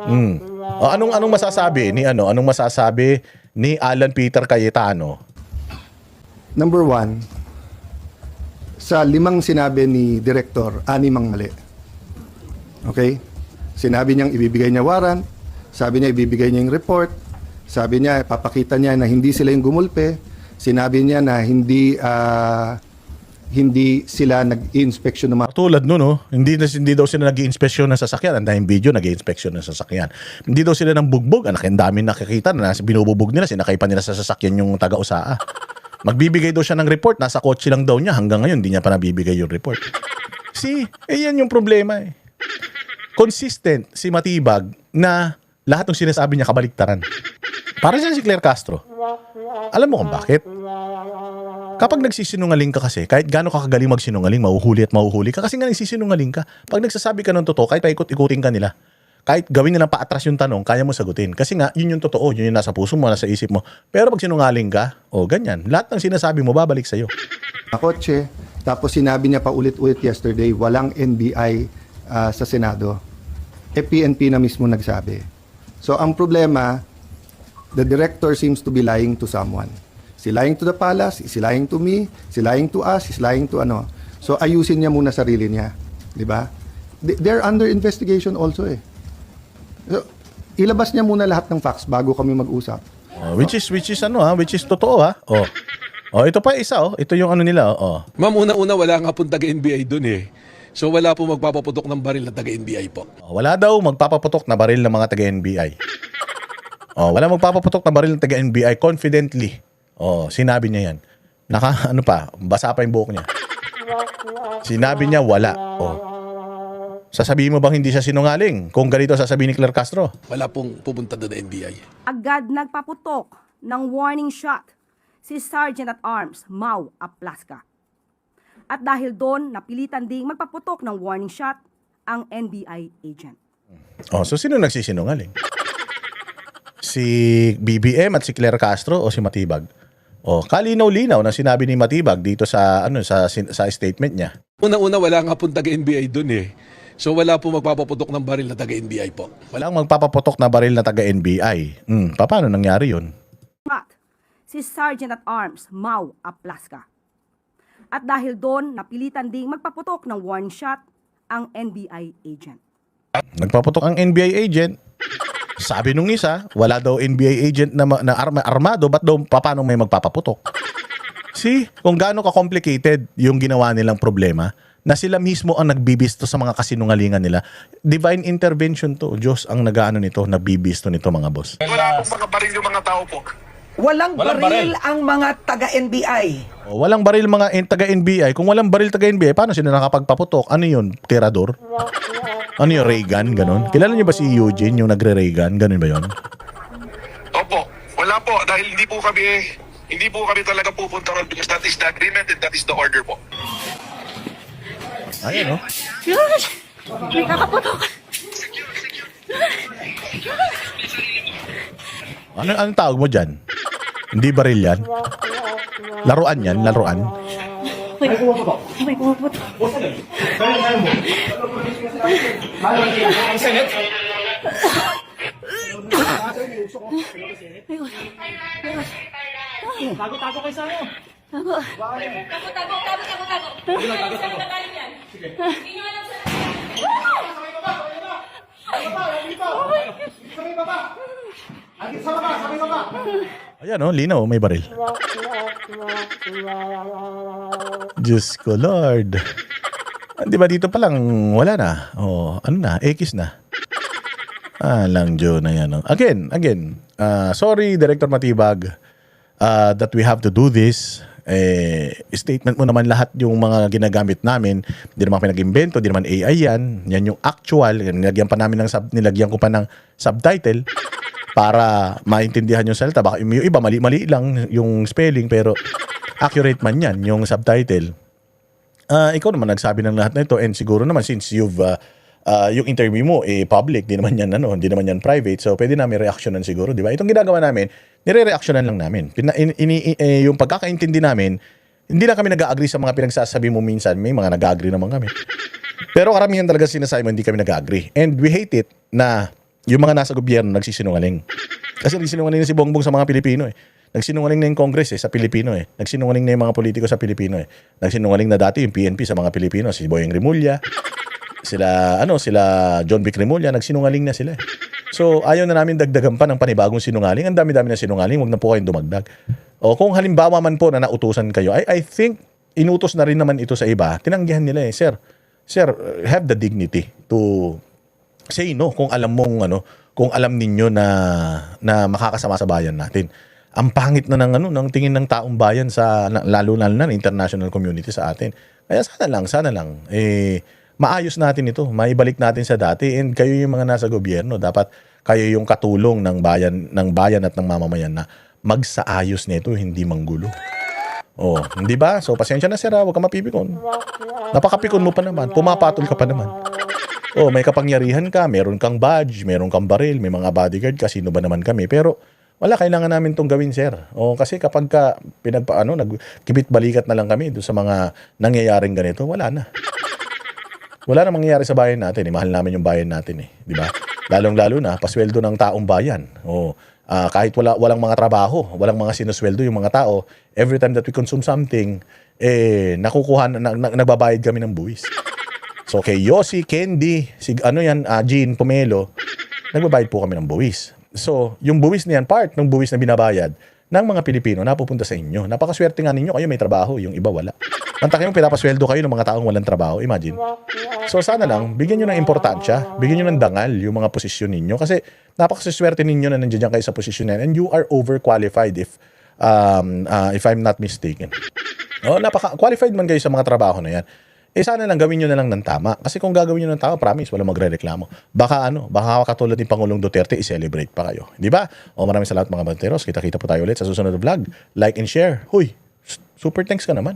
Anong masasabi ni anong masasabi ni Alan Peter Cayetano? Number one, sa 5 sinabi ni Director, 6 ang mali. Okay? Sinabi niyang ibibigay niya warrant, sabi niya ibibigay niya yung report, sabi niya papakita niya na hindi sila yung gumulpe, sinabi niya na hindi sila nag-inspection ng mga... Tulad nun, hindi daw sila nag-i-inspeksyon ng sasakyan. Ang daming video, nag-i-inspeksyon ng sasakyan. Hindi daw sila ng bugbog. Ang dami nakikita na binububog nila, sinakay pa nila sa sasakyan yung taga-usaa. Magbibigay daw siya ng report, nasa kotse lang daw niya. Hanggang ngayon, hindi niya pa nabibigay yung report. Yan yung problema eh. Consistent si Matibag na lahat ng sinasabi niya kabaliktaran. Para siya si Claire Castro. Alam mo kung bakit? Kapag nagsisinungaling ka kasi, kahit gaano ka kagaling magsinungaling, mahuhuli at mahuhuli ka kasi nga nagsisinungaling ka. Pag nagsasabi ka ng totoo, kahit paikot-ikutin ka nila, kahit gawin nilang paatras yung tanong, kaya mo sagutin. Kasi nga, yun yung totoo, yun yung nasa puso mo, nasa isip mo. Pero pag sinungaling ka, ganyan. Lahat ng sinasabi mo, babalik sa'yo. kotse. Tapos sinabi niya pa ulit-ulit yesterday, walang NBI sa Senado. PNP na mismo nagsabi. So ang problema, the director seems to be lying to someone. He's lying to the palace, he's lying to me, he's lying to us, he's lying to ano. So ayusin niya muna sarili niya, 'di ba? They're under investigation also eh. So, ilabas niya muna lahat ng facts bago kami mag-usap. Which is totoo ha. Ito pa isa Ito yung ano nila Ma'am, una-una wala nga pong taga-NBI dun eh. So wala po magpapaputok ng baril na taga-NBI po. Wala daw magpapaputok na baril ng mga taga-NBI. Wala magpapaputok na baril ng taga-NBI confidently. Sinabi niya yan. Basa pa yung buhok niya. Sinabi niya wala. Sasabihin mo bang hindi siya sinungaling? Kung ganito sasabihin ni Claire Castro. Wala pong pupunta doon na NBI. Agad nagpaputok ng warning shot si Sergeant at Arms Mau Aplasca. At dahil doon, napilitan ding magpaputok ng warning shot ang NBI agent. So sino nagsisinungaling? Si BBM at si Claire Castro o si Matibag? Kalinaw-linaw na sinabi ni Matibag dito sa sa statement niya. Una-una wala nga pong taga-NBI doon eh. So wala po magpapaputok ng baril na taga-NBI po. Walang magpapaputok na baril na taga-NBI. Paano nangyari yun? Si Sergeant at Arms Mau Aplasca. At dahil doon, napilitan ding magpaputok ng warning shot ang NBI agent. Nagpaputok ang NBI agent. Sabi nung isa, wala daw NBI agent na armado, ba't daw paano may magpapaputok? Kung gaano ka-complicated yung ginawa nilang problema, na sila mismo ang nagbibisto sa mga kasinungalingan nila. Divine intervention to. Diyos ang nag-aano nito, nagbibisto nito mga boss. Wala pong mga baril yung mga tao po. Walang baril ang mga taga-NBI. Walang baril mga taga-NBI. Kung walang baril taga-NBI, paano sila nakapagpaputok? Ano yun? Tirador? Ano yun? Ray gun? Ganon? Kilala niyo ba si Eugene, yung nagre-ray gun? Ganon ba yun? Opo. Wala po. Dahil hindi po kami talaga pupunta ron because that is the agreement and that is the order po. Ayan May kakaputok. Anong tawag mo dyan? Hindi baril yan? Laruan yan? Laruan? May kumaputok. Tago kayo sa ano? Tago. Ayan linaw, may baril. Diyos ko, Lord. Di ba dito pa lang, wala na. Ano na, X na. Lang Diyo na yan. Again, sorry, Director Matibag, that we have to do this. Statement mo naman lahat yung mga ginagamit namin. Hindi naman pinag-invento, hindi naman AI yan. Yan yung actual. Nilagyan ko pa ng subtitle para maintindihan yung salita. Baka yung iba, mali lang yung spelling, pero accurate man yan, yung subtitle. Ikaw naman nagsabi ng lahat na ito, and siguro naman since you've yung interview mo public, hindi naman yan private, so pwede namin reactionan siguro, di ba? Itong ginagawa namin, nire-reactionan lang namin. Yung pagkakaintindi namin, hindi lang kami nag-agree sa mga pinagsasabi mo minsan, may mga nag-agree naman kami. Pero karamihan talaga sinasabi mo, hindi kami nag-agree. And we hate it na yung mga nasa gobyerno nagsisinungaling. Kasi nagsinungaling na si Bongbong sa mga Pilipino eh. Nagsinungaling na yung Congress sa Pilipino eh. Nagsinungaling na yung mga politiko sa Pilipino eh. Nagsinungaling na dati yung PNP sa mga Pilipino, si Boyeng Rimulya, sila John Vic Rimulya, nagsinungaling na sila eh. So ayaw na namin dagdagan pa ng panibagong sinungaling. Ang dami-dami na sinungaling, wag na po kayong dumagdag. O kung halimbawa man po na nautusan kayo, I think inutos na rin naman ito sa iba. Tinanggihan nila eh, sir, have the dignity to say no kung alam mong kung alam ninyo na makakasama sa bayan natin. Ang pangit na ng tingin ng taong bayan lalo na ng international community sa atin. Kaya sana lang maayos natin ito, maibalik natin sa dati, and kayo yung mga nasa gobyerno, dapat kayo yung katulong ng bayan at ng mamamayan na magsaayos nito, hindi manggulo. Oh, hindi ba? So pasensya na sir, huwag ka mapipikon. Napakapikon mo pa naman, pumapatol ka pa naman. Oh, may kapangyarihan ka, meron kang badge, meron kang baril, may mga bodyguard ka, sino ba naman kami? Pero wala, kailangan namin tong gawin, sir. O kasi kapag ka nagkibit-balikat na lang kami doon sa mga nangyayaring ganito, wala na. Wala na mangyayari sa bayan natin. Mahal namin yung bayan natin eh, di ba? Lalong-lalo na pasweldo ng taong bayan. O kahit walang mga trabaho, walang mga sinusweldo yung mga tao, every time that we consume something, nagbabayad kami ng buwis. So kay Yossi, Candy, Jean Pomelo, nagbabayad po kami ng buwis. So, yung buwis na yan, part ng buwis na binabayad ng mga Pilipino napupunta sa inyo. Napakaswerte nga ninyo, kayo may trabaho, yung iba wala. Mantakin mo, pinapasweldo kayo ng mga taong walang trabaho, imagine. So sana lang, bigyan nyo ng importansya, bigyan nyo ng dangal yung mga posisyon ninyo. Kasi napakaswerte ninyo na nandiyan kayo sa posisyon na yan, and you are overqualified if I'm not mistaken. Napaka-qualified man kayo sa mga trabaho na yan. Sana lang gawin nyo na lang ng tama. Kasi kung gagawin nyo ng tama, promise, walang magre-reklamo. Baka katulad ni Pangulong Duterte, i-celebrate pa kayo. Di ba? Maraming salamat mga banteros. Kita-kita po tayo ulit sa susunod na vlog. Like and share. Huy, super thanks ka naman.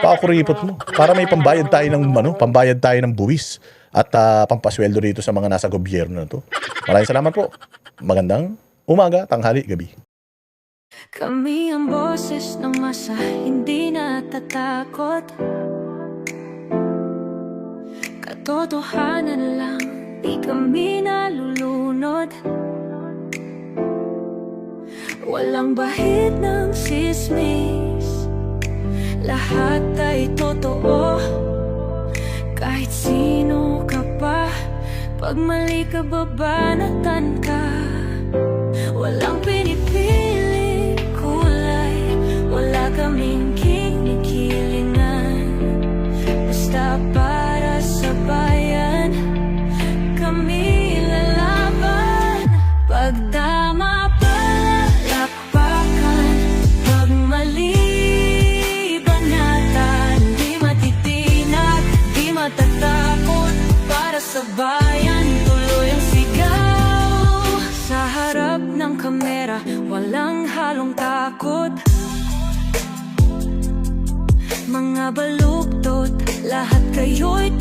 Pakuripot mo. Para may pambayad tayo ng buwis at pampasweldo rito sa mga nasa gobyerno na to. Maraming salamat po. Magandang umaga, tanghali, gabi. Kami ang boses ng masa, hindi natatakot. Katotohanan lang, di kami nalulunod. Walang bahid ng sismis, lahat ay totoo. Kahit sino ka pa, pag mali ka babanatan ka. Walang pinipili kulay, wala kaming kinikilingan. Basta para sa bayan, kami lalaban. Pagdama palakpakan, pag mali banatan, di matitinag, di matatakot. Para sa bayan, tuloy ang sigaw. Sa harap ng kamera, walang halong takot. Mga baluktot, lahat kayo'y